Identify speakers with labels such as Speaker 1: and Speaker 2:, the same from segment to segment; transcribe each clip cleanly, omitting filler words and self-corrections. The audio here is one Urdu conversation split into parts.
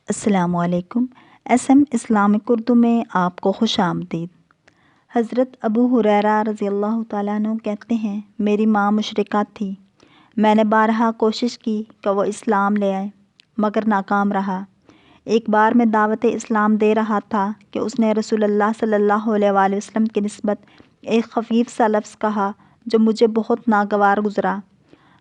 Speaker 1: السلام علیکم۔ SM اسلامک اردو میں آپ کو خوش آمدید۔ حضرت ابو ہریرہ رضی اللہ تعالیٰ عنہ کہتے ہیں، میری ماں مشرکہ تھی۔ میں نے بارہا کوشش کی کہ وہ اسلام لے آئے مگر ناکام رہا۔ ایک بار میں دعوت اسلام دے رہا تھا کہ اس نے رسول اللہ صلی اللہ علیہ وآلہ وسلم کی نسبت ایک خفیف سا لفظ کہا جو مجھے بہت ناگوار گزرا۔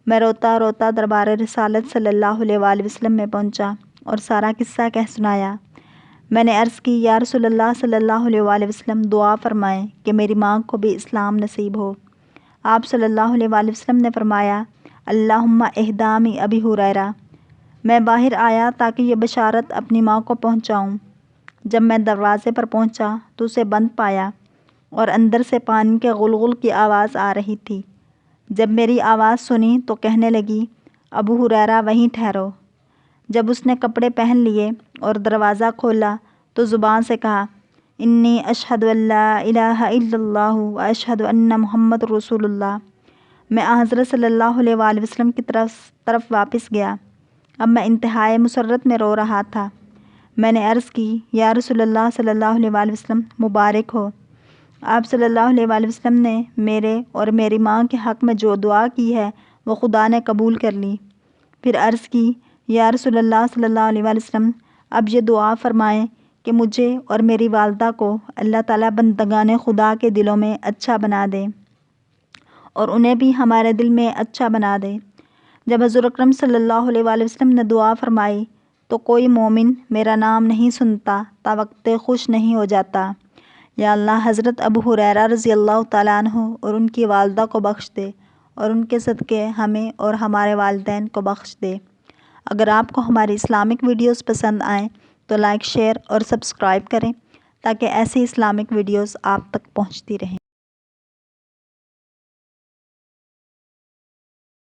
Speaker 1: میں روتا روتا دربار رسالت صلی اللہ علیہ وآلہ وسلم میں پہنچا اور سارا قصہ کہہ سنایا۔ میں نے عرض کی، یا رسول اللہ صلی اللہ علیہ وآلہ وسلم، دعا فرمائیں کہ میری ماں کو بھی اسلام نصیب ہو۔ آپ صلی اللہ علیہ وآلہ وسلم نے فرمایا، اللہم اہدامی ابی ہریرہ۔ میں باہر آیا تاکہ یہ بشارت اپنی ماں کو پہنچاؤں۔ جب میں دروازے پر پہنچا تو اسے بند پایا اور اندر سے پانی کے غلغل کی آواز آ رہی تھی۔ جب میری آواز سنی تو کہنے لگی، ابو ہریرہ وہیں ٹھہرو۔ جب اس نے کپڑے پہن لیے اور دروازہ کھولا تو زبان سے کہا، انی اشہد ان لا الہ الا اللہ و اشہد ان محمد رسول اللہ۔ میں حضرت صلی اللہ علیہ وآلہ وسلم کی طرف واپس گیا۔ اب میں انتہائی مسرت میں رو رہا تھا۔ میں نے عرض کی، یا رسول اللہ صلی اللہ علیہ وآلہ وسلم، مبارک ہو۔ آپ صلی اللہ علیہ وآلہ وسلم نے میرے اور میری ماں کے حق میں جو دعا کی ہے وہ خدا نے قبول کر لی۔ پھر عرض کی، یا رسول اللہ صلی اللہ علیہ وآلہ وسلم، اب یہ دعا فرمائیں کہ مجھے اور میری والدہ کو اللہ تعالیٰ بندگان خدا کے دلوں میں اچھا بنا دے اور انہیں بھی ہمارے دل میں اچھا بنا دے۔ جب حضور اکرم صلی اللہ علیہ وآلہ وسلم نے دعا فرمائی تو کوئی مومن میرا نام نہیں سنتا تا وقت خوش نہیں ہو جاتا۔ یا اللہ، حضرت ابو ہریرہ رضی اللہ تعالیٰ عنہ اور ان کی والدہ کو بخش دے اور ان کے صدقے ہمیں اور ہمارے والدین کو بخش دے۔ اگر آپ کو ہماری اسلامک ویڈیوز پسند آئیں تو لائک، شیئر اور سبسکرائب کریں تاکہ ایسی اسلامک ویڈیوز آپ تک پہنچتی رہیں۔